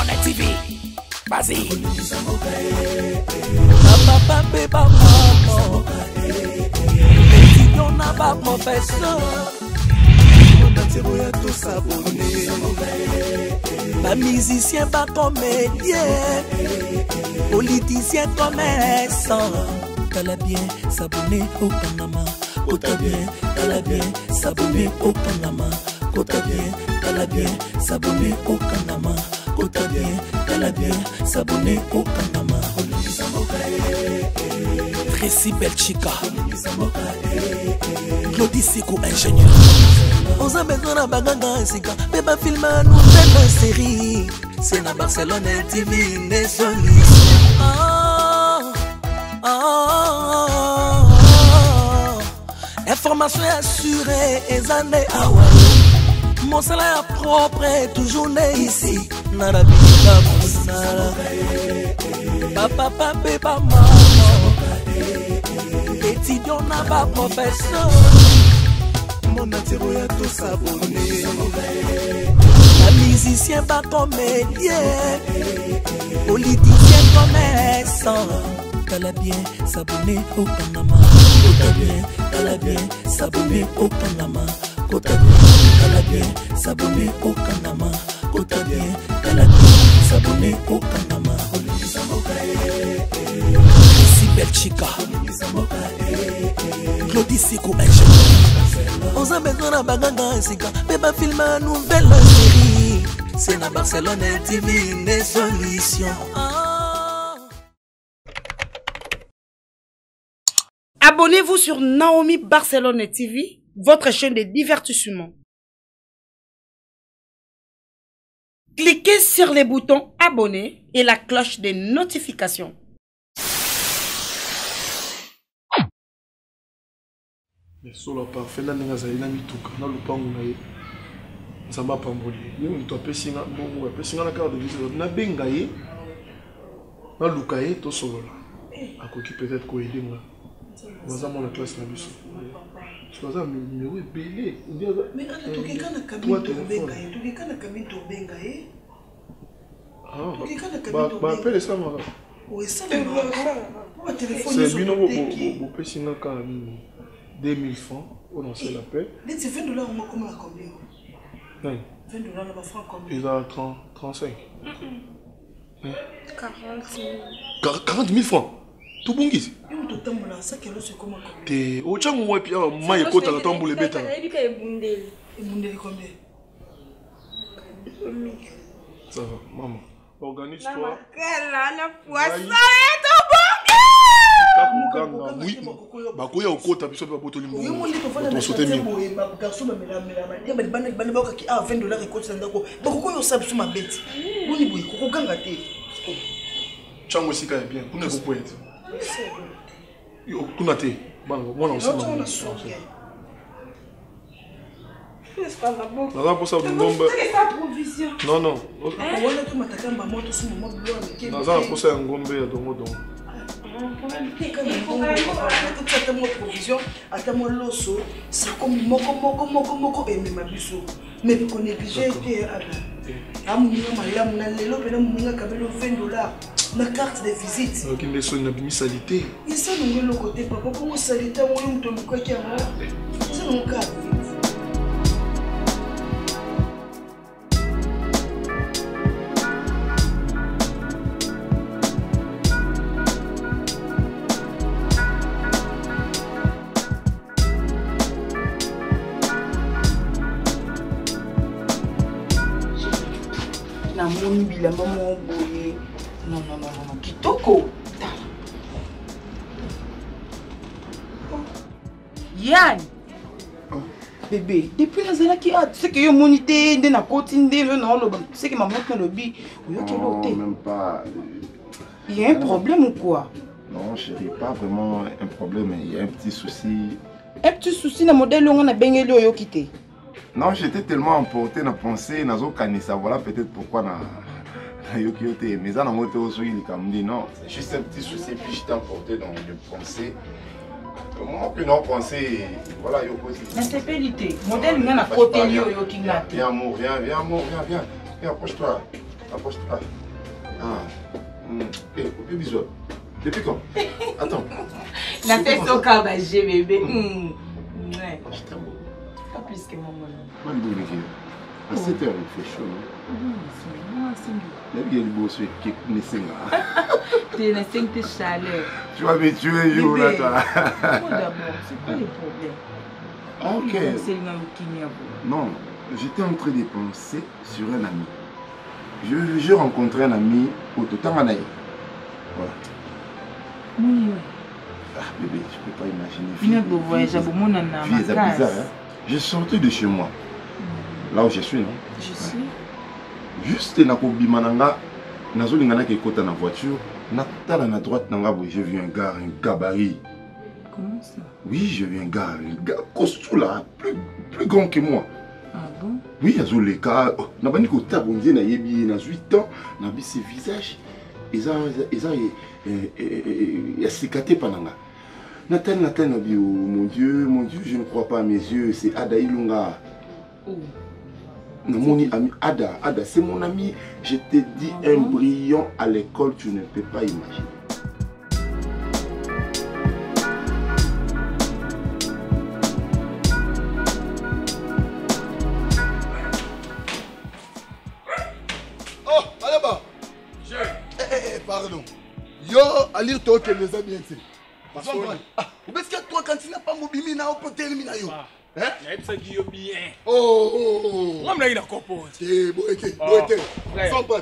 Barcelone TV. Vas-y. Papa, papa, maman. On n'a pas professeur. Pas musicien, pas comédien. Politicien, commerçant. T'as bien s'abonner au Panama. T'as bien, t'as bien s'abonner au Panama. T'as bien, t'as bien s'abonner au Panama. T'as bien, t'as bien s'abonner au Panama. Tracy Belchica, Claudie Sikou, ingénieur. On a besoin d'un bagage, c'est quand même un film, nous fait une série. C'est dans Barcelone TV, les solutions. Information assurée, et années à mon salaire propre est toujours né ici. Narabika, mon salaire. Papa, papa, maman. Étudiant n'a pas professeur. Mon atiro y'a tout s'abonner. Un musicien, pas comédien. Politicien, commerçant. T'as bien s'abonner au Panama. T'as bien s'abonner au Panama. T'as bien s'abonner au Panama. T'as bien s'abonner au Panama. Tracy Belchica, Claudie Sikou, ingénieur. On a besoin d'un bagage, c'est quand même un film, une nouvelle série. C'est dans Barcelone TV, les solutions. Abonnez-vous sur Naomi Barcelone TV, votre chaîne de divertissement. Cliquez sur les boutons abonner et la cloche de notification. Solo parfait na ninga zaina mituka na lupangu na ye nzamba pamboli ye mutu apesinga bongo apesinga na carte de visite na benga ye na luka ye to solola akoki peut-être ko aider moi waza mon classe na biso soza numéro belé mais ana tokekana kabine to benga ye tokekana kabine to benga ye tokekana kabine to ba appelle ça moi oui ça le téléphone c'est bino bo pesinga ka 2000 francs, on en sait la paix. Les $20, on m'a combien à combien? $20, on va francs combien? Il a 35. 40 000 francs. Tout bon guise. Et on te tombe là, ça qu'elle se comment? T'es au tchang ou puis maille côte à la tombe les bêtes. Et Mundeli combien? Ça va, maman. Organise-toi. Oui, bakoya okota biso ba botoli mbo. On sauter mieux. Garçon me la $20 écoute ça ndako. Bakoko yo sabiso ma bête. Boni boy koko ganga te. Chango sika bien. Kuna ko poète. Yo kuna te. Bango, moi on sait. Non, pour ça, non, non. Non, pour ça, un gombe à Dongo. Attends-moi l'osso, c'est comme moko et ma biso. Mais pour qu'on est obligé de $20 la carte de visite. Donc il me sonne une demi-salité. Il s'est nommé le côté papa comment salité on est de quoi qui a moi. C'est mon cas. Mon bilan, mon boye. Non, Kitoko. Yann. Bébé, depuis la zone qui a, tu sais que yo monité, de na côté, non, tu sais que ma montre le bi, même pas. Il y a un problème ou quoi? Non, chérie, pas vraiment un problème, il y a un petit souci. Un petit souci, le modèle on a bien yo quitté. Non, j'étais tellement emporté dans la pensée, dans le canissa, voilà peut-être pourquoi na Yokiote. Mais ça, dans mon téléphone, il dit non, c'est juste un petit souci, puis j'étais emporté dans le pensée. Moi, puis non, pensée, voilà, Yoko. L'instabilité, modèle, il y a un côté yo qui l'a. Viens, amour, viens, approche-toi. Approche-toi. Bisous. Depuis quand? Attends. La fête au corps d'âge, bébé. Je t'aime beaucoup. Pas plus que maman. Moi, je vais à 7h, il fait chaud. Il y a des beaux qui naissent là. Tu es 5 de chaleur. Tu vas me tuer un jour là, toi. Moi d'abord, c'est quoi le problème? Ok. Non, j'étais en train de penser sur un ami. J'ai rencontré un ami au Totanganaï. Voilà. Oui. Ah bébé, je peux pas imaginer. C'est bizarre, hein? J'ai sorti de chez moi. Là où je suis, non? Je sais. Juste nakobi mananga, nazolingana ke kota na voiture, natala na droite nanga boy, j'ai vu un gars, un gabarit. Comment ça? Oui, j'ai vu un gars costaud là, plus grand que moi. Ah bon? Oui, azoleka, nabani ko tabonze na yebi na 8 ans, na bi ses visages. Ils ont cicaté pananga. Nathan, mon Dieu, je ne crois pas à mes yeux, c'est Ada Ilunga. Oh. Mon ami Ada, c'est mon ami. Je te dis, un brillant à l'école, tu ne peux pas imaginer. Oh, allez bas. Pardon. Yo, allez toi que les amis ici. Parce que est-ce que toi quand tu n'as pas mobile na peut éliminer yo. Hein? Ça dit bien. Oh. Moi il a copo. C'est bon été. Sans pas.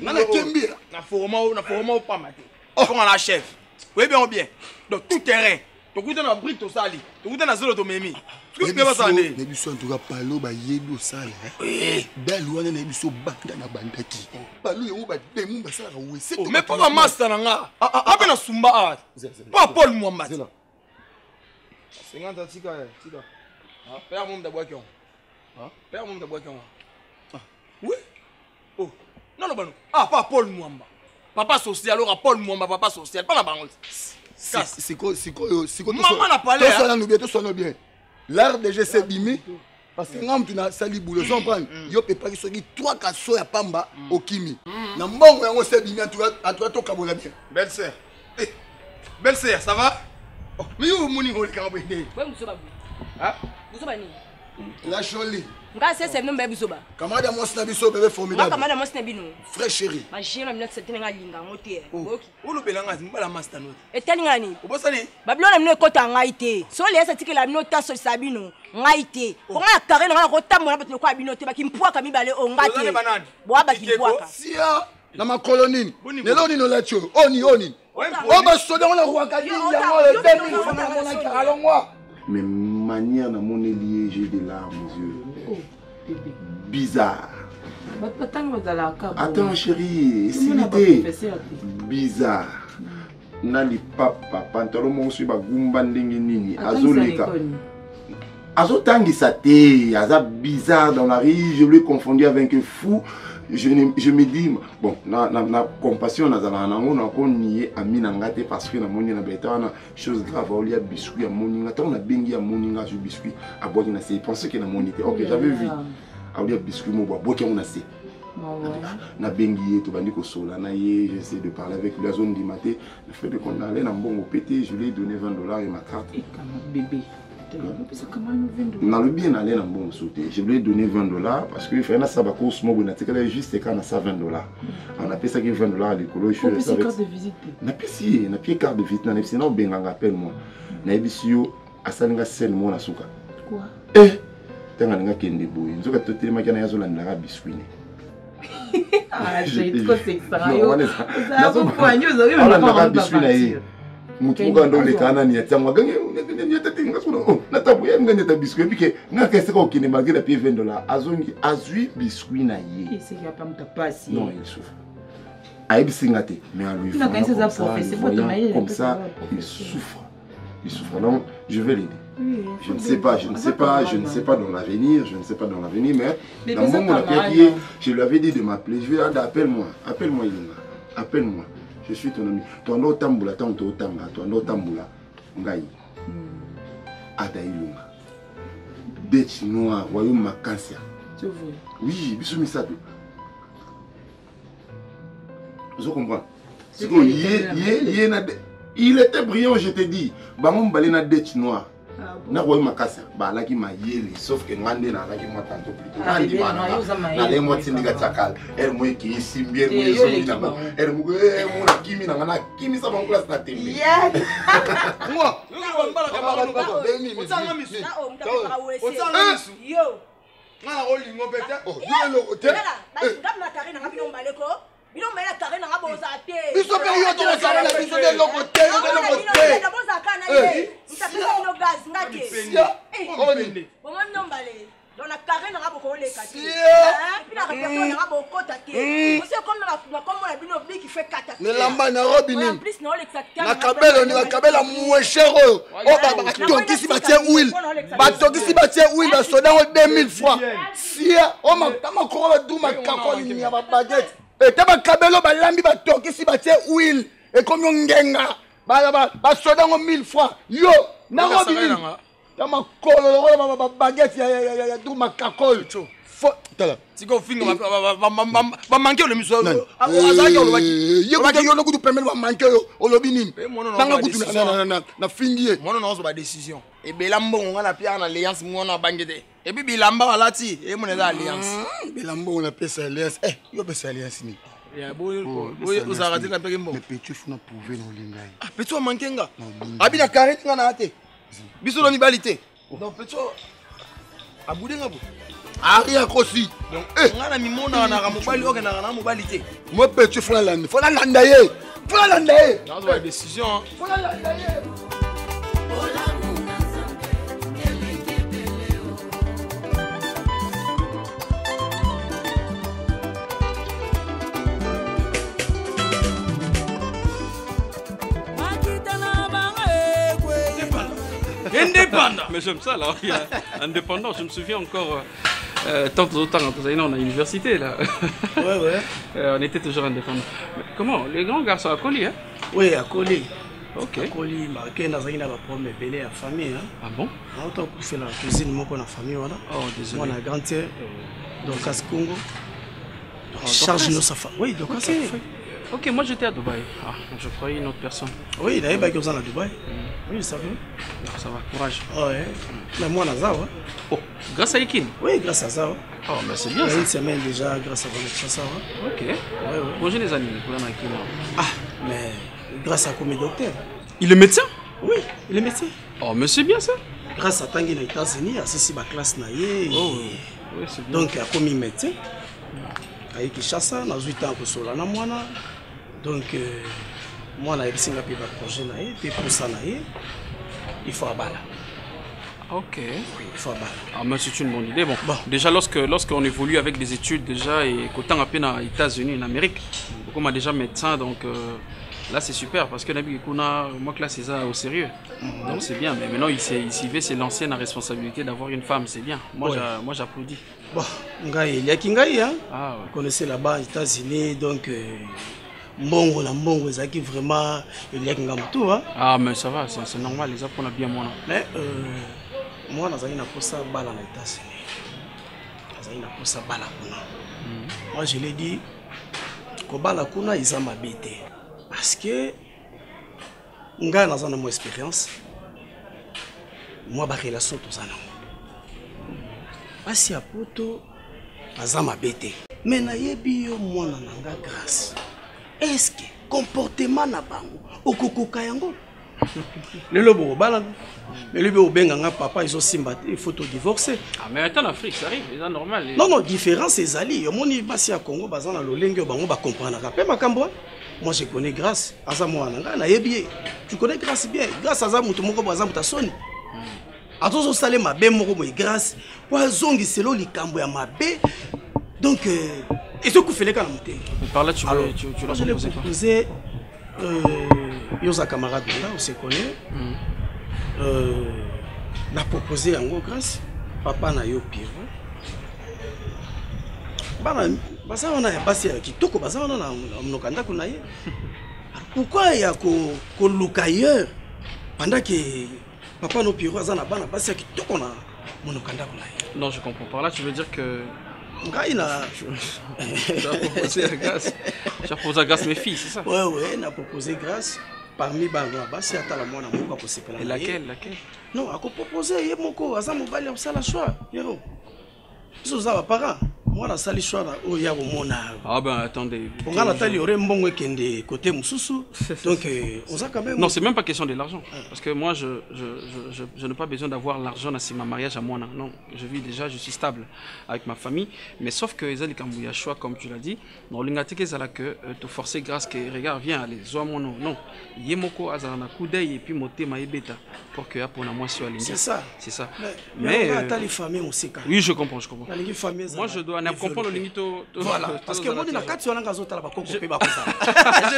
Na kembi. Na forma pas maté. On la chef. Oui bien. Donc tout terrain. Tu goûtes na brique to sali. Tu goûtes na zolo to memi. Ce que tu vas ça né. Mais biso en tout cas palo ba yebi au sale. Ben louana na biso banda na bandaki. Palo yo ba demu ba sala we. Mais pas ma master nga. Ape na sumba art. Pas Paul Muamba. 50 tika. Ah, père mon de bois qui on. Ah, père mon de bois qui on. Ah. Oui. Oh. Non. Ah, pas Paul Muamba. Papa social alors Paul Muamba papa social pas la banque. C'est quoi maman n'a parlé. Tout sonne bien. L'art de GC Bimi parce que ngam tu na sali boulot sans prendre. Yo peut pas qui 3 kasso ya pamba au kimi. Na mbongo yango se Bimi en tout cas to kabola bien. Belle sœur. Belle sœur, ça va? Mais où mon niveau le carabé? Ouais, Moussa. Hein? Moussa Bani. La jolie. Nga c'est nom bébé Moussa. Kamada mo sna biso bébé formidable. Kamada mo sna bino. Frère chéri. Ma j'aime la cette nga linga ngote. OK. Olo belanga zimbala master note. Et tali ngani? Obosani? Babylone mne kota ngaite. So le esa tikela nota so sabino. Ngaite. Ko nga kare nga ko tamona batno kwa binote bakimpuwa kamibale o ngate. Boa bakimpuwa. Sia na makolonine. Lelo nino la cho. Oni. Oh bah soda on a roi kadi yango le demi fona mona karalongwa. Mes manières dans mon élié, j'ai des larmes aux yeux. Oh, bébé. Bizarre. Attends chérie, c'est l'idée. Bizarre. Nali papa, pantalon mon suba gumba ndenge nini, azoleka. Azotangisa te, aza bizarre dans la rue, je l'ai confondu avec un fou. Je me dis, bon, na compassion, on a nié à Minangate parce que na moni na beta na chose grave, on y a biscuit à moninga, on a bengi à moninga sur biscuit à boire na c'est pensé que na monité. OK, j'avais vu. On y a biscuit mo boire on a c'est. Na bengi to bandi ko sola na ye, j'essaie de parler avec la zone du matin, le fait de qu'on allait na mbongo pété, je lui ai donné $20 et ma carte. Bébé. Dans le bien aller dans bon sauté. Je lui ai donné $20 parce que fait un sabako smog na tikala juste quand on a ça $20. On a payé ça $20 à l'école. Je suis avec carte de visite. Na payé carte de visite na nepsi na benga appelle moi. Na ebisio asalinga sen mo na suka. Quoi? Tanga nga kende boy. Nzoka totelema kana yazo landaka biscuit. Ah, j'ai trop sexy. Nazo poigno zo yo biscuit na ye. Mutuga ndo le kana ni atangwa gange nyatinga sona na tabu ya ngane ta biscuit pike ngaka seka okine malgré la paye $20 azongi azui biscuit na ye et c'est qu'il y a pas muta passe non il souffre aïe singate mais à lui comme ça il souffre donc je vais l'aider. Je ne sais pas dans l'avenir, mais dans mon moment je lui avais dit de m'appeler, je lui ai dit appelle-moi Ilunga, appelle-moi. Je suis ton ami. Toi, no tambula, toi, no tambula. Ngai. Ada Ilunga. Dech noir, royaume Makansia. Tu vois? Oui, bisou misato. Vous comprenez? Il était brillant, je te dis. Bango mbali na dette noire. Na roye makasa ba laki mayele sauf que ngande na laki moi tantôt plutôt ngandi bana na le moi tindika tsakala elle moi qui simbie moi zomi na mo elle mo na kimi na ngana kimi sa bango classe na tembe ya moi yo ngana olingo bete oh yo lo hotel ngam na kare na ngabino mbaleko bino mela kare na ngaboza te biso pe yo to kare na biso de loko te de loko te na boza kana ye mtapesa no gas ngake Comment non balé dans la carré na ngabo ko le kati puis la répertoire na ngabo kota te c'est comme la bino qui fait kata mais lamba na robini en plus na le exactement na kabela moins cher oh ba tonki si ba tie huile ba tonki si ba tie huile ba soda 2000 fois si oh ma kama ko ba duma kako ni ya ba baguette et taba kabelo ba lambi ba tonki si ba tie huile et comme ngenga ba soda 1000 fois yo na robini Tama kolo ba baguette ya du makakol. Fo tala. Siko finga ba manquer le miso. Azaki olobaki. Yo ba yo no kudu permettre ba manquer yo olobi nini. Tanga kudu na fingie. Mono na ba décision. E belambo ngana pia na alliance mona bangete. Et puis bilamba walati e mona da alliance. Belambo na pesa alliance. Yo pesa alliance ni. Ya boy vous arrêtez la pekembo. Mais petit funa prouver no lingai. Ah petit mankenga. Abi na carré ngana ate. Biso na mibalité. Donc petit abudé ngabo. Aria kosi. Donc ngana mimona na ka mobali oke na mobalité. Moi petit funa landa ye. Funa landa ye. Dans la décision. Funa landa ye. Indépendant. Mais j'aime ça là, indépendant. Je me souviens encore, tant d'autant quand on a l'université là. Ouais. On était toujours indépendant. Mais comment? Les grands garçons à Coli, hein? Oui, à Coli. Ok. À Coli, marqué dans une problème belé à famille. Hein? Ah bon? Autant pour faire la cuisine, moi qu'on a famille voilà. Oh désolé. Moi on a grand-père, donc à Congo. Charge nos affaires. Oui, donc à Ok, moi j'étais à Dubaï. Ah, je croyais une autre personne. Oui, il y avait qui à Dubaï. Oui, ça va. Alors, ça va, courage. Ouais. Mais moi, on a ça. Oh, grâce à Ikin? Oui, grâce à ça. Oh, mais c'est bien. Il y a ça. une semaine déjà, grâce à ça. Ok. Ouais. Bonjour les amis, pour Ikin. Ah, mais grâce à comme docteur. Il est médecin? Oui, il est médecin. Oh, mais c'est bien ça. Grâce à Tanguy aux États-Unis, c'est ma classe naïe. Oh, oui, c'est bien. Donc, il a commis médecin. Il a chassé, il a 8 ans pour cela. Donc, moi, je suis un projet, et pour ça, il faut abattre. Ok. Oui, il faut abattre. Ah, mais c'est une bonne idée. Bon. Déjà, lorsqu'on évolue avec des études, déjà, et qu'autant à peine aux États-Unis, en Amérique, beaucoup m'a déjà médecin, donc là, c'est super, parce que moi, là, c'est ça au sérieux. Donc, c'est bien. Mais maintenant, il s'est lancé dans la responsabilité d'avoir une femme, c'est bien. Moi, j'applaudis. Bon, il y a Kingaï, hein? Ah, ouais. Vous connaissez là-bas aux États-Unis, donc. Mbongo la mbongo ezaki vraiment eliaki ngambo tout hein. Ah mais ça va, c'est normal, les apprendre bien moi. Mais moi nazali na posa bala na États-Unis. Nazali na posa bala kuna. Moi je l'ai dit ko bala kuna isa mabete parce que nga nazana mo expérience. Moi ba relation tout ça non. Basi ya poto aza mabete. Mais na yebi yo mwana nanga grâce. Est-ce que comportement na bango okokoka yango le lobo bala mais lui au benga papa ils ont simbaté il faut te divorcer. Ah mais attends en Afrique ça arrive c'est normal. Non différence c'est ali yo moni basi ya Congo bazana lolenge bango ba comprendre ka pe makambo. Moi je connais grâce aza mwana nga na yebi tu connais grâce bien grâce aza mutu moko baza muta soni atozo sale mabe moko mo grâce kwa zongi selo likambo ya mabe donc et ce coup fait les cas par là tu l'as proposé Yosa camarade là on se connaît l'a proposé en gros grâce papa na yo pire bana basa on a passé qui toko basa on a mnokanda kuna ye pourquoi il y a ko luka ailleurs pendant que papa no pire azana bana basa qui toko na mnokanda kuna ye. Non je comprends par là tu veux dire que Tu as proposé grâce mes filles, c'est ça? Ouais, on a proposé grâce. Parmi Bangwa, c'est à la moine à mon possible. Et laquelle? Non, à proposer, il y a mon co, à ça, mon balai, ça la choix. Yéro. Ils sont parents. Moi, la salle choix, il y a mon Ah ben attendez. On a la taille, il y aurait un bon week-end côté Moussoussou. Donc, on a quand même. Non, c'est même pas question de l'argent. Parce que moi, je n'ai pas besoin d'avoir l'argent dans ma mariage à moi. Non, je vis déjà, je suis stable avec ma famille. Mais sauf que les Kambouya choix, comme tu l'as dit, dans l'inglaterre, c'est là que te forcer grâce que regarde, viens, allez, zoa mon nom. Non, Yemoko Azarana Koudei et puis Moté Maïbeta pour que pour la moi sur c'est ça. C'est ça. Mais on a les familles aussi. Oui, je comprends. Moi, je dois comprendre le limite. Voilà, parce que moi, je suis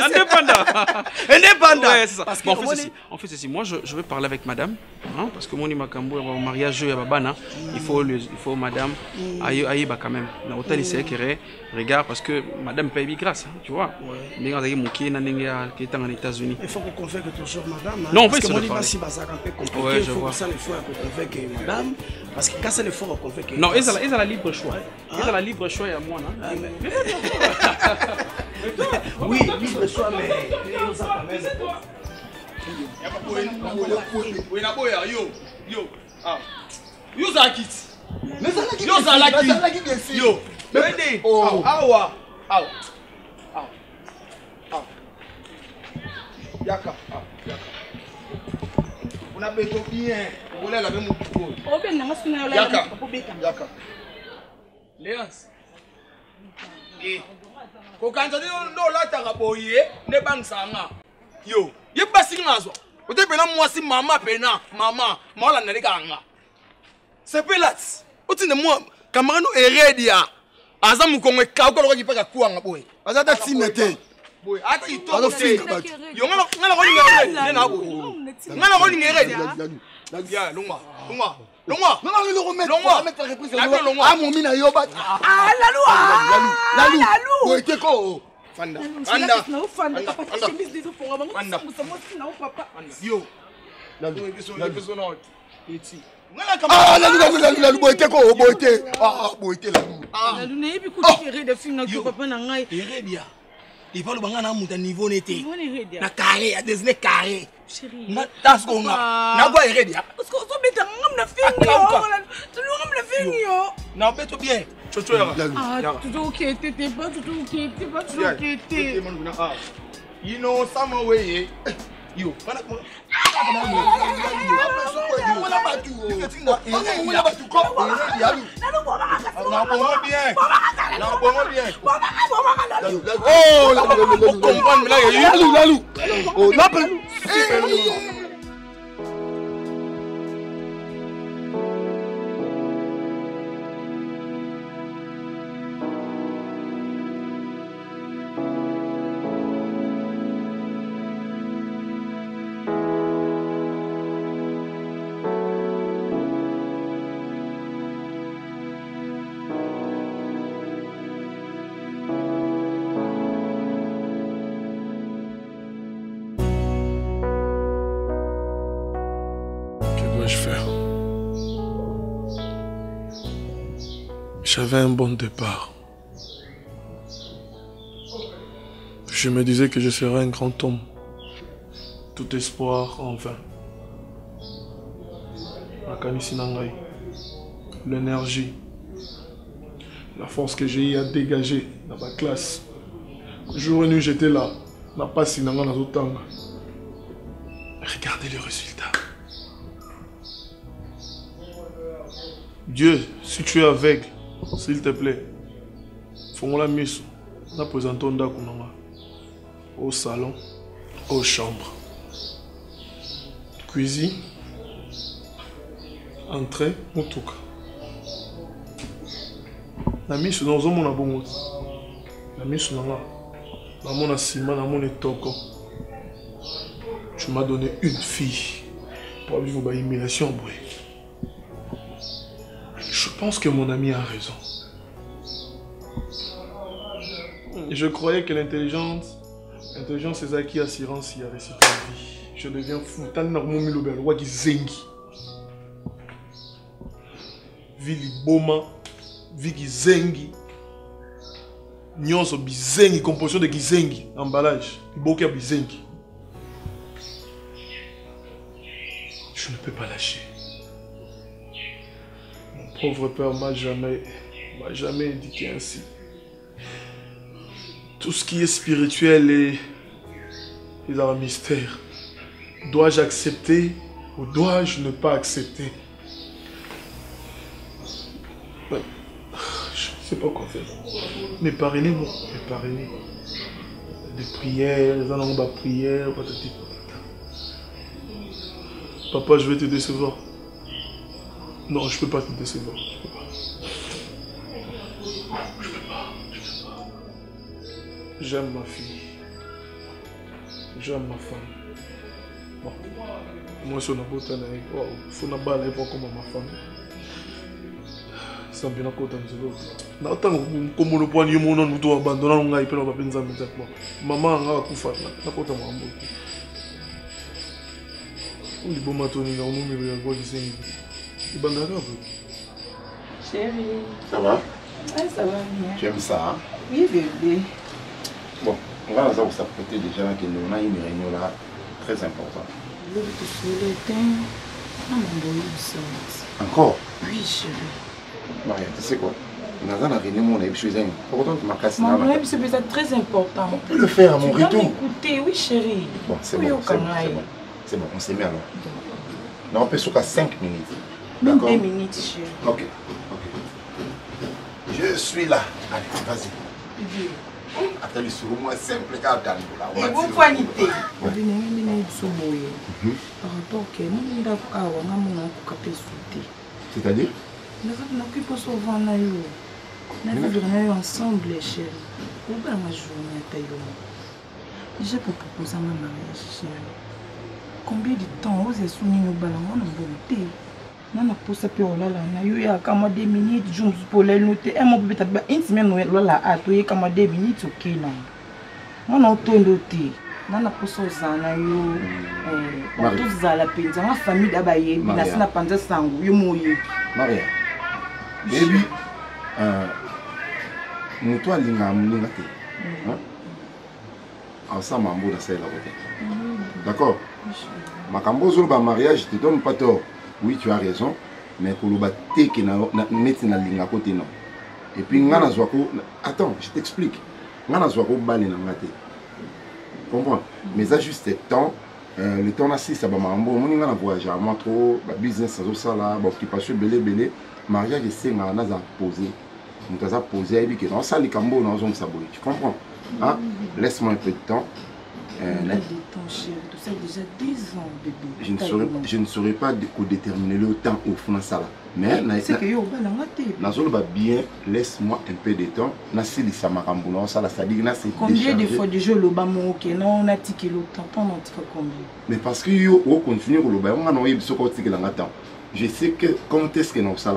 indépendant. Ouais, c'est ça. Bon, on fait ceci. Moi, je vais parler avec madame. Hein, parce que moi, au mariage, il faut madame. Aïe, quand même. Regarde, parce que madame paye grâce. Tu vois. Il faut qu'on convainque toujours madame. Non, en fait, c'est compliqué. Il faut que ça le faut convaincre madame. Parce que quand c'est le faut convaincre. Non, ils ont la libre choix. Ils ont la libre choix à moi. Oui, libre choix, mais on a besoin bien. On a la même Yaka. Léance. Kokanza no lataka boye ne bangsanga. Yo, ye basingazo. Ote pena mwasi mama pena, mama, mala nalikanga. C'est pelat. Oti ne moi camarade heredia. Aza mukongo ka ko ki paka kuanga boy. Aza ta timete. Boy, ata ito te. Yo ngala ko ngere ne na boy. Ngala ko ngere. Ya, longa. Non, il le remet. On mettre la réponse. Ah, mon mina yoba. Ah, la loi. Boy, teko. Fanda. Yo. La boy, teko, boy, te. Ah, boy, te la loi. La lune est beaucoup de films que papa n'a pas. Il va le banger à mon niveau n'était. Na carré, à des carrés. Chérie. Na tas qu'on a. Na boy heredia. Parce que on met un homme de film. Tu l'homme de film. Na beto bien. Chocho ya. Ah, tout ok, t'es pas tout ok. You know some way. Yo, pana ko. J'avais un bon départ. Je me disais que je serais un grand homme. Tout espoir en vain. L'énergie, la force que j'ai eu à dégager dans ma classe. Jour et nuit, j'étais là. Regardez les résultats. Dieu, si tu es aveugle, s'il te plaît, fais-moi la mise. Nous présentons au salon, aux chambres, cuisine, entrée, en tout cas. La mise dans un monde bon. La mise dans mon ciment, dans mon étoko. Tu m'as donné une fille pour vivre ma humiliation. Je pense que mon ami a raison. Je croyais que l'intelligence c'est ça qui assurance si y a récité la vie. Je deviens fou. Tant normalement le bel roi qui zengi. Vili boma vi gizengi nyonso bizengi composition de gizengi emballage iboki ya bizengi. Je ne peux pas lâcher. Mon pauvre père m'a jamais éduqué ainsi. Tout ce qui est spirituel est dans le mystère. Dois-je accepter ou dois-je ne pas accepter? Je ne sais pas quoi faire. Mais parrainez-moi, mais parrainez. Des prières, les gens ont des prières, patati. Papa, je vais te décevoir. Non, je peux pas te décevoir. Je peux pas. J'aime ma fille. J'aime ma femme. Bon. Moi, je suis un peu de il faut que je balle comme ma femme. Ça me vient à côté de l'autre. Tant que je point de mon nom, nous abandonnons un peu de papier. Maman, on va couper. Na côté de moi. On dit bon matin, on va voir les signes. Il va nous Chérie. Ça va? Ah, ça va bien. Tu aimes ça? Oui, bébé. Bon, on va vous s'apprêter déjà là qu'on a une réunion là très importante. Je vais te souhaiter un bon Encore? Oui, chérie. Maria, tu sais quoi? On a une réunion, on a eu besoin. Pourtant, tu m'as cassé. Maman, c'est très important. On peut le faire à mon rythme. Tu dois m'écouter, oui, chérie. Bon, c'est bon. C'est bon, on s'est mis alors. Non, on peut sur 5 minutes. Même 2 minutes, chérie. Ok. Je suis là. Allez, vas-y. Attends, le sourd, moi, simple, car dans le et vous poignez. Par rapport à nous, nous c'est-à-dire? Nous occupons souvent ensemble, chérie. Où est ma journée à Taïwan? J'ai proposé un mariage, chérie. Combien de temps vous avez soumis nos ballons en bonté? Non, non, pour ça, on a eu 2 minutes, je me suis pour les noter. Et mon bébé, une semaine, on a attendu 2 minutes, ok, non. On a entendu. Non, non, pour ça, on a eu. Tous à la peine, ma famille d'Abaye, mais n'a pas de sang, you mouillé. Maria, baby, nous, toi, l'ingam, ensemble, on va faire la route. D'accord? Ma cambozo, le mariage, je te donne pas tort. Oui, tu as raison, mais pour le bâtir qui n'a mettre na linga côté non. Et puis ngana zwako, attends, je t'explique. Ngana zwako balé na ngate. Comprends? Mais ça juste temps, le temps assis ça ba mambo, mon ngana voyage, moi trop, business ça là, occupation belé, mariage c'est ngana za poser. Nous t'as posé et puis que dans ça les cambo dans zone saboy. Tu comprends? Hein? Laisse-moi un peu de temps. Tout ça déjà 10 ans, bébé. Je ne saurais pas déterminer le temps au fond de ça. Mais c'est que bien, laisse-moi un peu de temps. Combien de fois déjà le bamon ok non on a tiqué le temps pendant combien? Mais parce que yo continue le bamon on a eu ce côté que temps. Je sais que quand est-ce que nous ça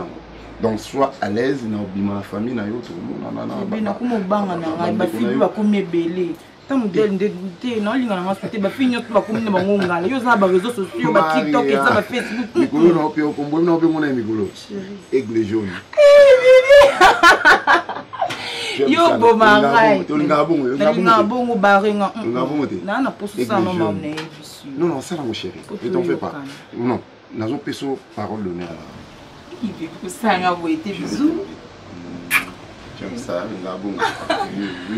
donc sois à l'aise dans la famille na yo tout le monde na na comme banga na ba fille ba comme belé. Tant modèle de goûter non linga na souhaiter ba fille nyot ba comme na ngongala yo za ba réseaux sociaux ba TikTok et ça ba Facebook mikolo na opio kombo na opio mona mikolo aigle jaune yo bo marai linga bongo barenga ngabongo na na poso ça non ma non ça la mon chéri ne t'en fais pas non nazo peso parole d'honneur il veut que ça nga bo été bisous. J'aime ça, je vais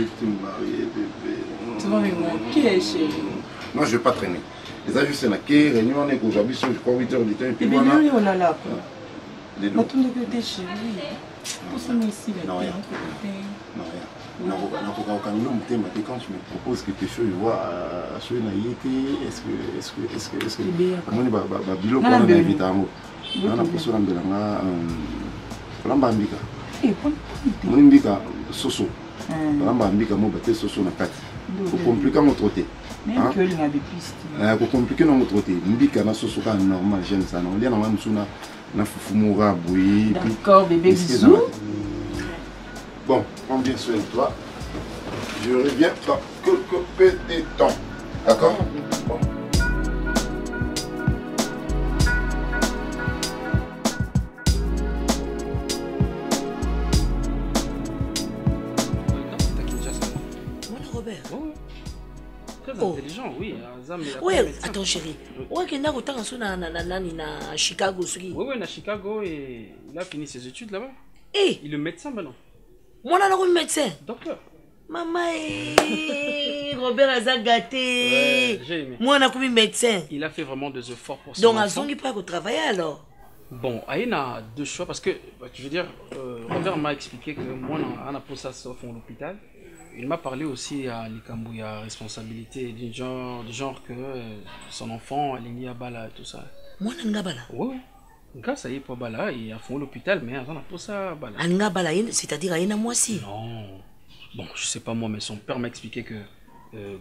te marier, bébé. Tu vas me manquer, chérie. Non, je ne vais pas traîner. Les ajustes, c'est une réunion, on est aujourd'hui, je crois 8 h du temps. Et puis voilà. Oh là là. Mais ton de côté, chérie. Pour ça, merci. Non, rien. Non, rien. Quand tu me proposes quelque chose, je vois à ce naïté, est-ce que. Comment on va bilo pour la vie d'amour? On a posé dans la Mbambika. Mbika soso. Mbika mo bate soso na kati. Ko compliquer notre côté. Même que il y a des pistes. Ko compliquer notre côté. Mbika na soso ka normal, j'aime ça. On dit na msuna na fufumura boui. D'accord, bébé bisous. Bon, prends bien soin de toi. Je reviens dans quelques petits temps. D'accord? Bon. Robert. Oui. Très intelligent, oui. Oui, attends chérie. Oui, qu'il n'a autant à Chicago. Oui, à Chicago et il a fini ses études là-bas. Et il est médecin maintenant. Moi, on a un médecin. Docteur. Maman, Robert a gâté. Moi, on a un médecin. Il a fait vraiment des efforts pour ça. Donc, à son il peut travailler alors. Bon, il y a deux choix parce que, je veux dire, Robert m'a expliqué que moi, on a posé ça sauf à l'hôpital. Il m'a parlé aussi à l'Ikambouya, responsabilité du genre que son enfant, il y a bala, tout ça. Moi, on a bala. Oui. Quand ça y est pas bala, il a fait l'hôpital, mais on a posé ça bala. On a bala, c'est-à-dire il y a moi aussi. Non. Bon, je sais pas moi, mais son père m'a expliqué que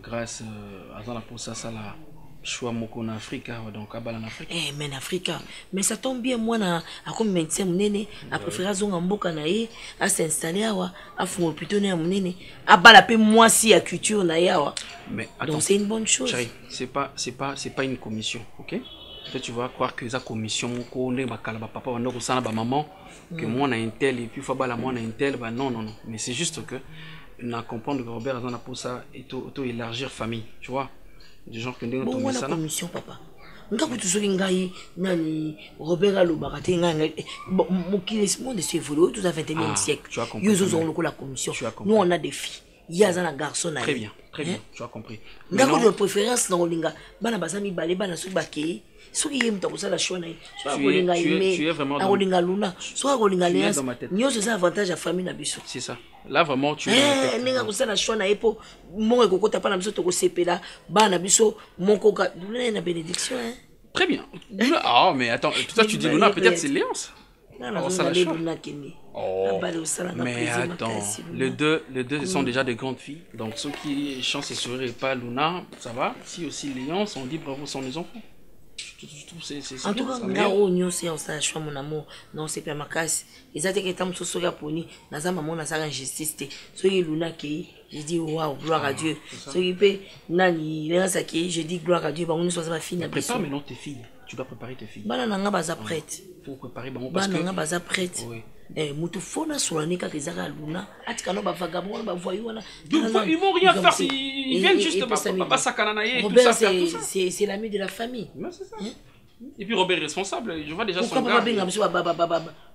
grâce à la posé ça là. Choix moko en Afrique, donc à Bala en Afrique. Eh, mais en Afrique, mais ça tombe bien, moi, comme médecin, à préférer à Mboka naïe, à s'installer à fond plutôt né à Mounene, à Balapé moi si à culture naïe. Mais attends, donc c'est une bonne chose. Chérie, c'est pas une commission, ok? Peut-être tu vas croire que la commission, moko ne bakalaba papa, on a ça na maman, que moi on a un tel et puis faut bala moi on a un tel, bah non. Mais c'est juste que on a comprendre que Robert a pour ça et tout élargir famille, tu vois? Du genre que nous bon, on a commission papa. Nga kutu soki ngai nani Robert Alobaka te ngai mon monde s'est évolué tout à 21e siècle. Yozo on la commission. Nous on a des filles. Il y a un garçon. Très bien, tu as compris. Nga kutu de préférence dans Olinga. Bana basami balé bana soki bakei. Soki yem ta kosala shona. Tu es vraiment dans Olinga Luna. Soit Olinga Léas. Nyozo ça avantage à famille na biso. C'est ça. Là vraiment tu es nenga kosala shona epo mon kokota pa na biso to ko sepela bana biso moko ka na bénédiction hein. Très bien. Ah mais attends, toi tu dis Luna peut-être c'est Léance. Oh, mais attends, les deux sont déjà des grandes filles. Donc ceux qui chantent ce serait pas Luna, ça va. Si aussi Léance, on dit bravo sont les enfants. En tout cas, ngaro nyose on sa choix mon amour, non c'est pas ma casse. Ils étaient que tam so ya poni, na za maman na sa injustice te. So Luna qui je dis waouh, gloire à Dieu. So ipe nani Léance qui je dis gloire à Dieu, ba on soit pas fini. Prépare maintenant tes filles. Tu dois préparer tes filles. Bana nanga baza prête. Faut préparer parce que bana nanga baza prête. Eh mutu fona solani ka kezaka Luna, atika no ba vagabond ba voyou wana. Ils vont rien faire, ils viennent juste pas sakananaye tout ça faire tout ça. C'est l'ami de la famille. C'est ça. Et puis Robert est responsable, je vois déjà son gars.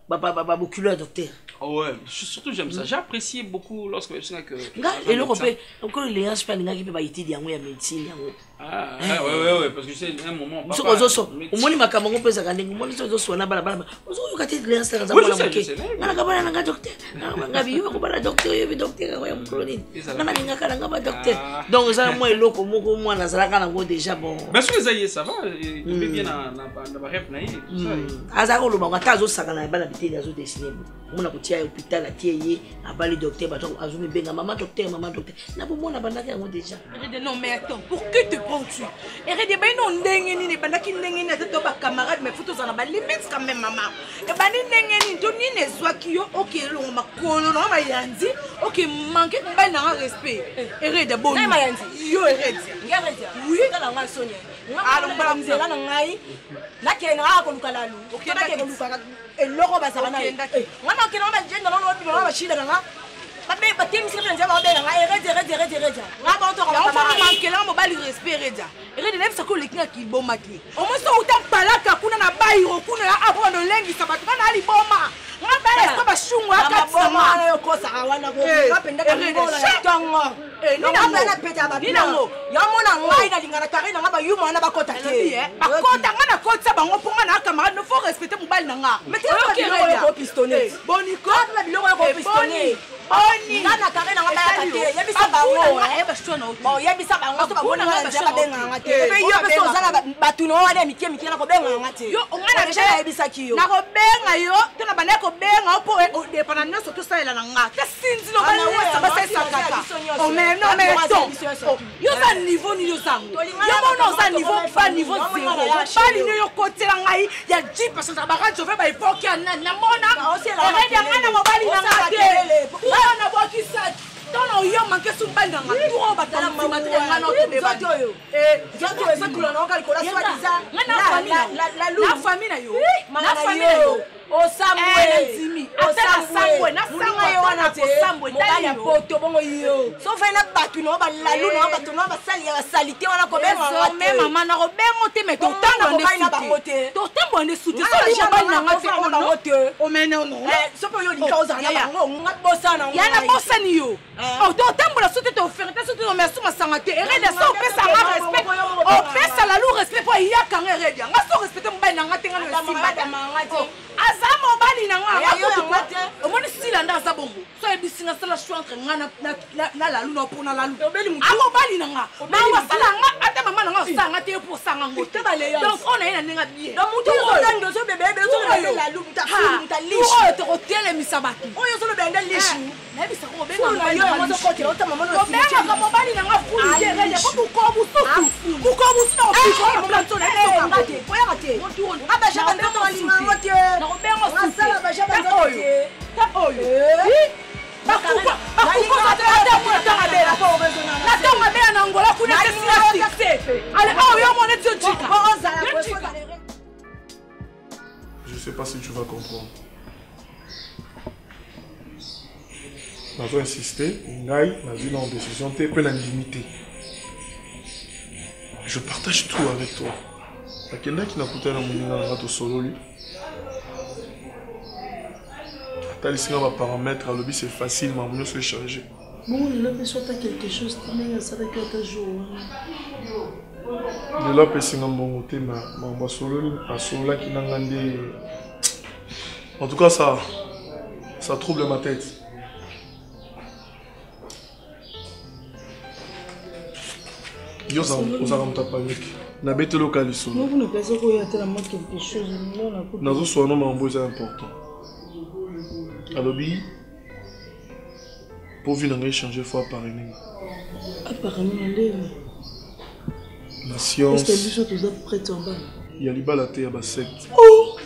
Pourquoi couleur docteur. Oh ouais, surtout j'aime ça. J'ai apprécié beaucoup lorsque je sais que et le Robert, encore les gens pas les qui peuvent étudier en médecine. Ah ouais parce que c'est un moment papa. Au moins ma camarade peut ça gagner, au moins ils sont na bala bala. Vous avez qu'à les gens ça ça. Na kabana na docteur. Na biyo ko bala docteur, yo docteur ya mkoloni. Na ninga kala ngaba docteur. Donc ça moi eloko moko moi na zalaka na go déjà bon. Mais ce que ça y est, ça va, il bien na rep na tout ça. Azako lo ba kazo saka na bala biteli azo dessiner. Mona kotia hôpital a tieye a bali docteur ba to azumi benga maman docteur. Na bo mona bandaka yango déjà. Non mais attends, pour que te prends-tu? Erede ba non ndenge ni bandaki ndenge ni to ba camarade mais photos na ba limite quand même maman. E ba ni ndenge ni to ni ne zwaki yo OK lo makolo na ba yanzi OK manque ba na respect. Erede bon. Na ma yanzi. Yo erede. Ngerede. Oui. Kala nga Sonia. Nga ba mzela na ngai. La kenra ko lukalalu. OK na ke lukaka. Eloko ba sana na. Ngana ke na ba jenda na no ba shida na. Mais pas team c'est bien on nga ba to ka ba manquer la mobile respect reja erede nem sa ko lekinga ki boma ki o mo so uta palaka kuna na bairo kuna ya abo no lengi sabatu na ali boma nga ba ko ba shungu akatsa ma yo ko sa wana ko ngapenda ka ngola ya tongo no na ba na peta ba binango ya mona ngai na lingana kare na ba yuma na ba kota te akota nga na kota ba ngo ponga na camarade no faut respecter mobile na nga mais ko pistonner boniko na biloko ko pistonner Oni ngana kare na ngaba yakate yebisa bango bon yebisa bango to babona ngaba benga ngate be yo be so zala batu no wale mikie na ko benga ngate yo ngana je yebisa kiyo na ko benga yo to na bana ko benga opo de pana nyoso to saela na ngata sinzi no bana wesa ba sesa kaka o mais non mais ton yo za niveau ni yo zango yo mona za niveau pas niveau zéro bali no yo kotela ngai ya 10% ba radio ve ba ifoki na mona ya ngana mobali na ngate na boki sa tono yo manke sumbanda ngatu batala mama ngana otobe yo joto ezakula na okali kola swa diza la famille yo Osambwe. Osambwe. Nasambwe wana osambwe. Mobali poto bongo yo. Sofa na batu no ba lalu no batu no ba sali ya salite wana ko benga. Mais maman na ko bengo te mais to tanga na bangote. To tembo ne suti. So li mobali na ngate na bangote. O mene no. Sofa yo lika ozana bango ngabosa na. Ya na bosa ni yo. Oh to tembo la suti to faire. Suti no merci ma sangate. Ere de so pesa ma respect. O pesa la lu respect po ya kanga redia. Nga so respect mobali na ngate ngana simba. Aza mobali na ngata. O moni sila nda za bongo. So e bisinga sala choix entre ngana na la lu no pona la lu. A mobali na nga. Na wa sala nga ata mama na nga sanga te pour sanga ngote. Donc on a ina ninga bien. Donc mutu otando so bebe so la lu muta fu muta lishi. O te hotele misabaki. O yo so bende lishi. Na bisa ko benga mobali yo mo so ko tira mama no si. Benga mobali na nga fu ye reja ko ko bususu. Ku ko bususu na ko plateau na so ngate. Ko ya ngate. Ngaba shaka ndoto walinga ngote. Na ko benga sala ba shaka ngote. Je sais pas si tu vas comprendre. Je vais insister, j'ai une décision, tu es limité. Je partage tout avec toi. Il y en a qui n'a coûté un solo. T'as laissé un paramètre, le but c'est facile, mais on peut changer. Bon, il a besoin de quelque chose, mais ça va être jour. De là, c'est un bon côté, mais on va solo, qui n'a pas. En tout cas, ça trouble ma tête. Yo, ça me tape panique. La bête locale, ils non, vous ne pensez qu'il y a tellement quelque chose. Non, c'est important. Alors, pour venir échanger fois par année. Apparemment, la science. Est-ce que tu as prêt en bas? Il y a les balades, il y a la secte. Oh!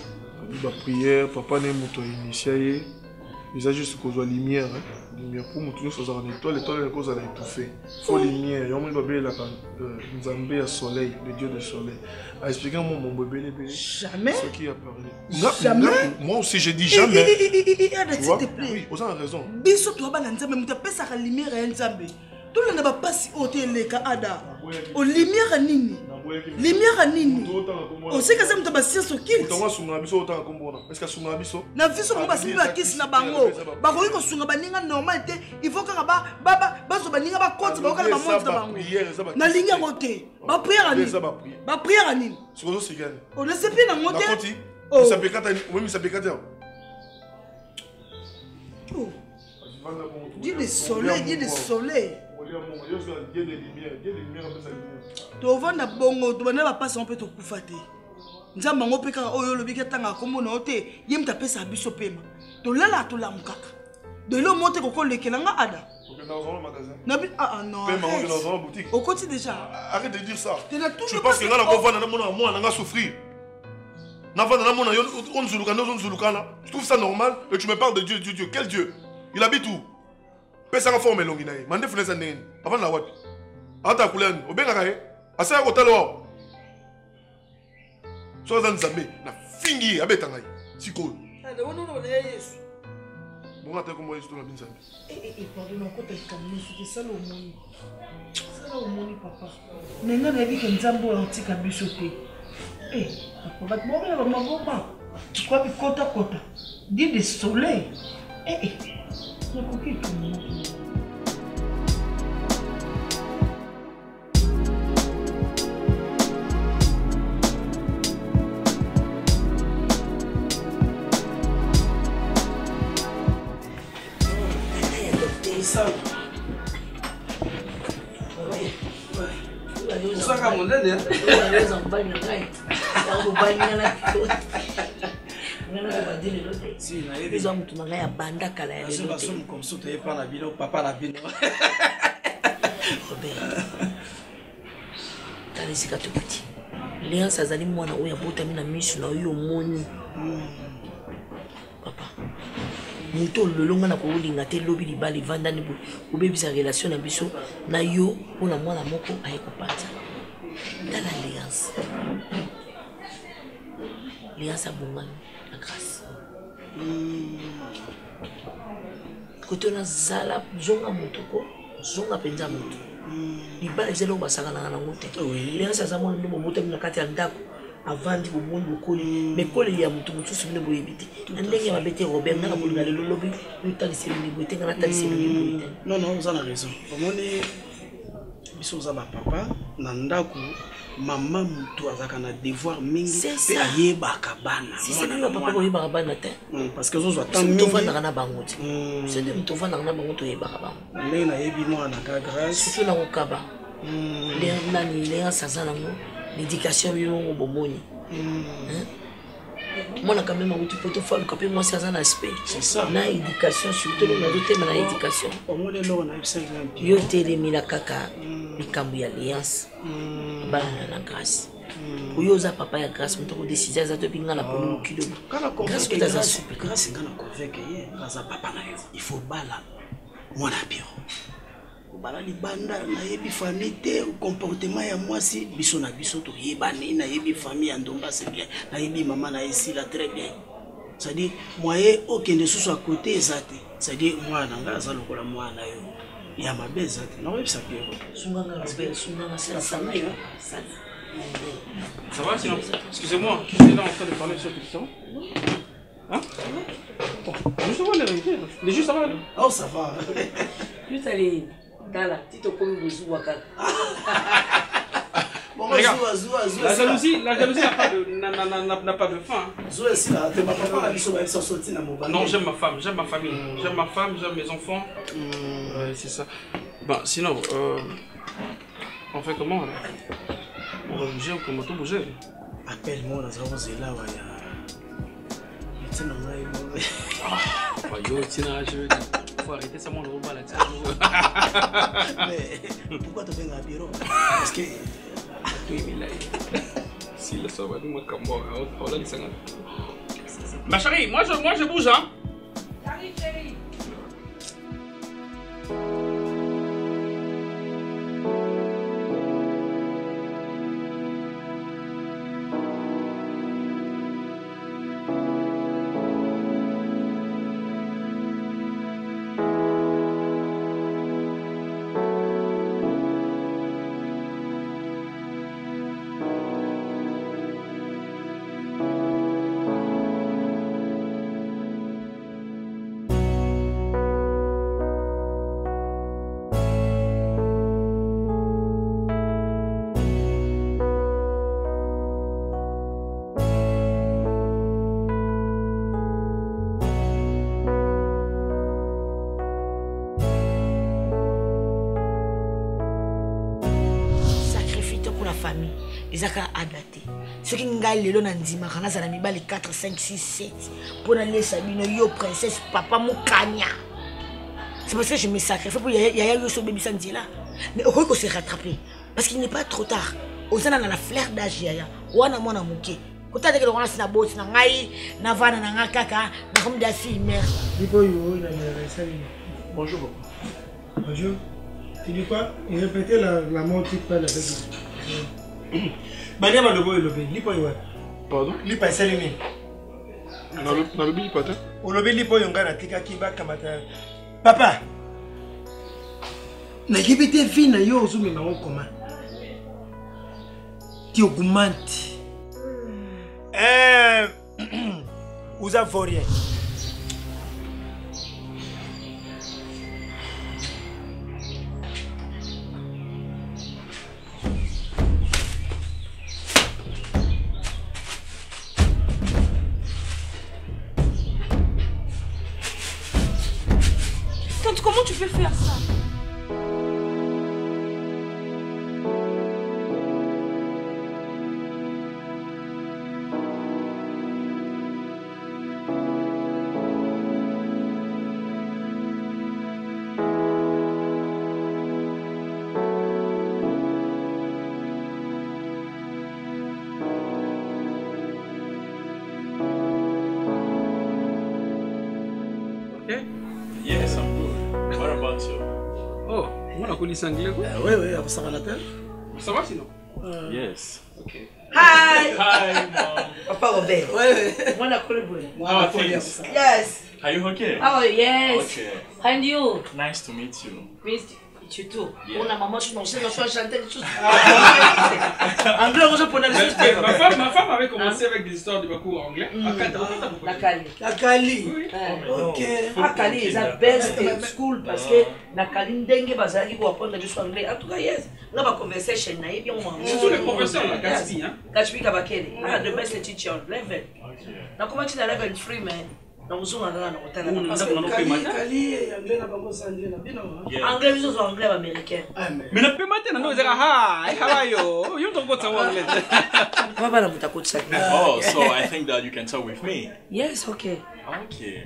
Il y a la prière, papa n'est pas initié. Il y a juste cause de la lumière. Lumière pour nous, nous sommes en étoile, l'étoile est cause de l'étouffer. Il faut lumière. Il y a un bébé nous a le soleil, le dieu du soleil. À expliquer mon bébé, jamais. Ce qui a parlé. Jamais. Moi aussi, j'ai dit jamais. S'il te plaît. Oui, vous avez raison. Biso tu vas nzambe mutape sa lumière ya nzambe. Tout le monde va passer au télé ka ada. Au lumière nini. Lumière nini. On sait que ça mutaba science au kill. Tonga sunga biso otanga kombona. Est-ce que sunga biso? Na viso ko basi ba kiss na bango. Ba ko ko sunga baninga normal te. Il faut que ba so baninga ba compte ba ko ba monte na bango. Na ligne ngote. Ba prière nini. Ba prière nini. Sikozo sigane. On ne sait plus na ngote. Na koti. Oh. Ça bekata, oui, ça bekata. Oh. Dieu de soleil, Dieu de soleil. Tu vas na bongo, tu vas na passer un peu de koufate. Nzamba ngo peka oyo lobi ketanga komona ote, yem ta pesa biso pema. To lala to lamukaka. De lo monte ko ko lekelanga ada. Dans un magasin. Non. Dans une boutique. Au côté déjà. Arrête de dire ça. Tu je pense que là la convoi na moi na souffrir. Je trouve ça normal et tu me parles de Dieu, Dieu. Quel Dieu? Il habite où? Pesa forme longi naï. Mande fenêtre nene. Avant la wapi. Ata kulani. Obenga kae. Asa ko talo. So za nzambe na fingi abeta ngai. Siko. Non, Yesu. Bon ata ko mo Yesu na binzambe. Pardon, ko ta kamno c'est ça le monde. Ça le monde papa. Nenga na bi ke nzambo antika bisote. On va te mourir dans mon moment. Tu crois que kota. Dis des soleils. Je crois tout le monde. Usaka monene. Si, ils ont tout à banda kala ya lelo. Je suis comme ça, tu es pas la ville, papa la ville. Robert. Tali sika petit. Léon Sazali mwana oya botami na misu na yo moni. Papa. Muto lolonga na ko linga te lobi libali vanda ni bo. Obebisa relation na biso na yo pona mwana moko aye ko partir. Dans l'alliance. L'alliance a bon la grâce. Côté on a zala zonga motoko zonga penza moto libala ezelo basaka na ngote oui ça ça mon no moto na kati ya ndako avant di bomondo koli mais koli ya moto mususu bino boyebite ndenge ya babete Robert na bolinga lelo lobi utalisé ni boyete ngana talisé ni boyete non vous en avez raison omoni biso za ba papa na ndako maman mutu azaka na devoir mingi pe ayebaka bana c'est lui papa boyebaka bana te parce que zo attend mingi to vanda na bango ti c'est de to vanda na bango to yebaka bango ndenge na yebi mwana ka grâce surtout na kokaba les nani les asazana ngo l'éducation bilongo bomoni moi quand même on peut tout faire quand moi ça un aspect c'est ça na éducation surtout le thème na éducation au moins là on a 5 yo télémila kaka likambu ya alliance bana na grâce oyo za papa ya grâce mto ko décider za to binga na polo kilo kana convaincre grâce ngana convaincre ye za papa na yo il faut bala mwana biro bala libanda na yebi famille te comportement ya mwasi biso na biso to yebani na yebi famille ya ndomba c'est bien na yebi maman na ici là très bien c'est-à-dire moyen okende susu à côté ezate c'est-à-dire mwana nga za lokola mwana yo ya mabe ezate na yebi sa biro sunganga respect sunganga c'est ça yo ça va sinon excusez-moi qui est là en train de parler sur question hein bon juste voir les vérités les juste ça va oh ça va juste aller Dala, Tito comme vous kaka. Bon, la jalousie n'a pas de fin. Non, j'aime ma femme, j'aime ma famille, j'aime ma femme, j'aime mes enfants. C'est ça. Bon, sinon, on fait comment là? On va bouger ou comment tout bouger? Appelle-moi dans un rose là, faut arrêter ça, mon robot là. Mais pourquoi tu viens à bureau? Parce que. Oui, mais là. Si le soir va nous manquer moi, on l'a dit ça. Ma chérie, moi je bouge, hein. J'arrive, chérie. Les accords adaptés. Ce qui nga lelo na ndima kana za na mibali 4 5 6 7 pour aller sabino yo princesse papa mukanya. C'est parce que je me sacrifie pour yaya yo so bébé sandila. Mais au faut se rattraper parce qu'il n'est pas trop tard. Ozana na la fleur d'âge yaya. Wana mwana muke. Kota de ko na sina boss na ngai na vana na ngakaka na komda si mère. Lipo yo na sali. Bonjour. Bonjour. Tu dis quoi? Il répétait la mort qui parle avec lui. Banya malobo elobe lipo yo. Pardon? Lipa esalemi. Na lobi lipa te? Olobi lipo yo ngana tika kiba kamata. Papa. Na yebete vie na yo ozumi na okoma. Ti augmente. Vous avez rien. Comment tu peux faire ça? Okay? Yes, I'm good. What about you? Oh, on a connu ça anglais quoi? Oui, ça va la tête. Ça va sinon? Yes. Okay. Hi. Hi, Mom. Papa Robert. Ouais. Moi, How are things? Yes. Are you okay? Oh, yes. Okay. And you? Nice to meet you. Tu tout. Yeah. On a maman, je n'en sais pas chanter des choses. Anglais, on se prenait les choses. Ma femme avait commencé avec des histoires de Bakou anglais. La Cali. La Cali. Ok. La Cali is the best school parce que la Cali n'dengue bazar qui pour apprendre des choses anglais. En tout cas, yes. On va converser chez Naïe bien moi. Surtout les professeurs là, Gatsby, hein. Gatsby Kabakele. Ah, the best teacher level. Na comment tu na level 3 man. Donc, on a anglais, ils sont anglais américains. Mais ne peut pas nous dire hi, how are you? You don't go to anglais. Oh, so I think that you can talk with me. Yes, okay. Okay.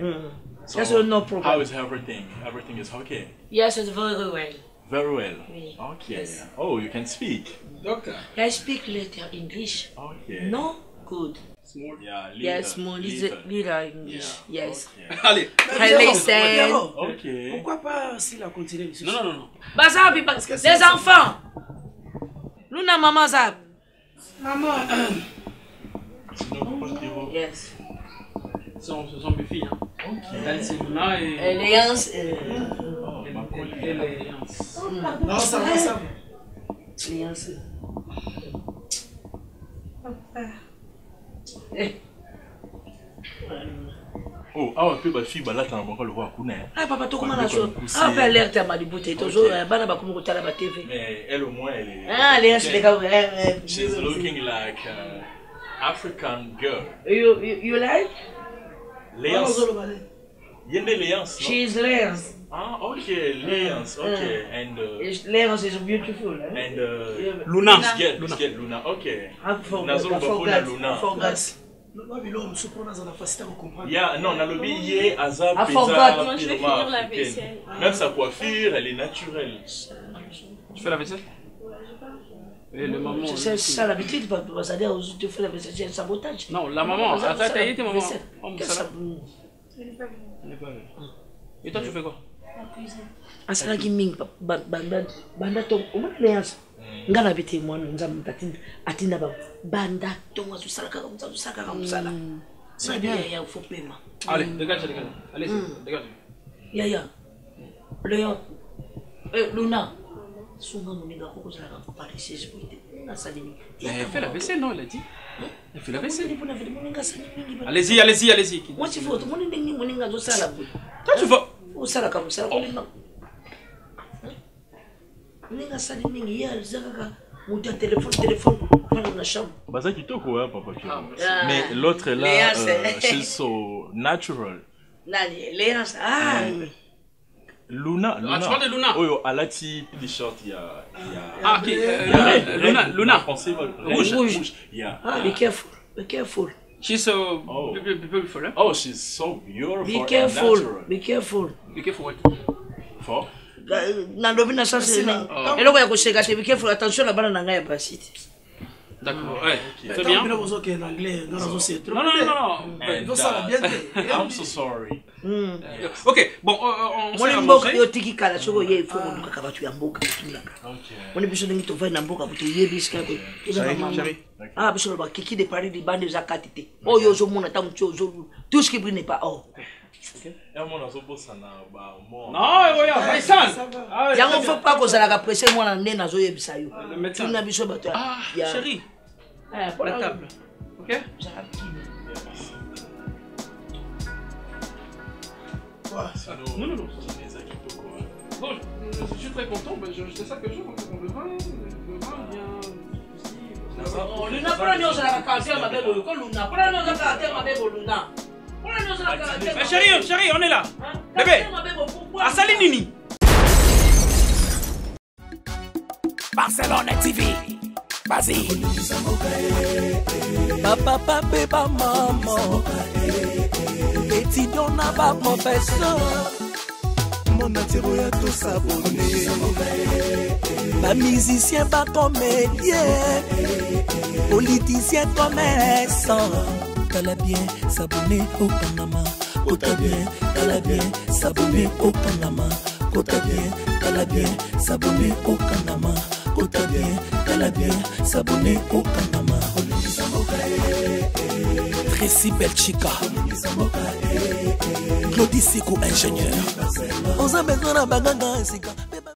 So, yes, no problem. How is everything? Everything is okay. Yes, it's very well. Very well. Oui. Okay. Yes. Oh, you can speak. Doctor. I speak little English. Okay. No good. Small. Yeah. Little. Yes, small. Little English. Yeah. Yes. Okay. Allez. I listen. Okay. Pourquoi pas si la continue? Non. Baza, les enfants. Nous n'avons maman Zab. Maman. Yes. Ce sont mes filles. Hein. Okay. C'est Luna et... Léance. Non, ça va. Léance. Oh, ah, un peu ma fille, là, t'as encore le roi Kouné. Ah, papa, tu commences à jouer. Ah, ben, l'air, t'as mal bouté. Toujours, bah, là, comme tu as la TV. Mais elle, au moins, elle est. Ah, Léance, c'est quand même. She's looking like African girl. You like? Léance. Yende Léance. She's Léance. Ah, okay, Léance. Okay, and. Léance is beautiful. And Luna. Luna. Okay. Luna. Yeah, non, Nalobi yé azab même sa coiffure, elle est naturelle. Tu fais la vaisselle? Et le maman. C'est ça l'habitude, parce que tu fais la vaisselle, c'est un sabotage. Non, la maman, attends, t'as été maman. Et toi, tu fais quoi? En ça, qui ming, banda ton, au moins Léance. Ngana bete moi nous avons atinda ba banda tonga susaka comme ça là. C'est bien, il faut paiement. Allez, dégage. Allez, dégage. Ya. Léon. Luna. Sunga moninga ko ça là pas de chez vous. Na salini. Elle fait la vaisselle non, elle a dit. Elle fait la vaisselle. Allez-y. Moi tu faut moninga zo sala. Toi tu vas au sala comme ça. Ninga sali ningi ya zaka muta téléphone dans la chambre. Bah ça qui te quoi papa. Mais l'autre là she's so natural. Léance. Ah. Luna. Ah, tu parles de Luna? Oh, alati t-shirt il y a ah ok. Luna. Rouge. Yeah. Ah, be careful. She's so beautiful. Hein? Oh, she's so beautiful. Be careful. Be careful what? For? Nalobi na sasa ni eloko ya kosheka te bike faut attention la bana nanga ya basite. D'accord, ouais, très bien. Non. I'm so sorry. Ok, bon, on s'est ramassé. Yo tiki kala soko ye faut ko ka batu ya mboka tulaka. On est biso ndingi to va na mboka buto ye biska ko. Ah biso ba kiki de Paris di bande za katite. Oh yo zo mona tamu cho zo tout ce qui brille n'est pas or. Non, yango faut pas kozalaka pressé mwana nde nazoyebisa yo tuna biso bato ya chérie la table ok non bon je suis très content c'est ça que je veux le vin bien Luna prends nous la caractère ma belle Luna prends nous la caractère ma belle Luna. Chérie, on est là. Bébé, Asali Nini. Barcelone TV. Vas-y. Papa, maman. Étudiant n'a pas professeur. Mon atiro ya tout s'abonner. Pas musicien, pas comédien. Politicien, commerçant. Tala bien, s'abonner au Panama. Kota bien, tala bien, s'abonner au Panama. Kota bien, tala bien, s'abonner au Panama. kota bien, tala bien, s'abonner au Kanama. Tracy Belchica, Claudie Siko ingénieur. On a besoin d'un bagage.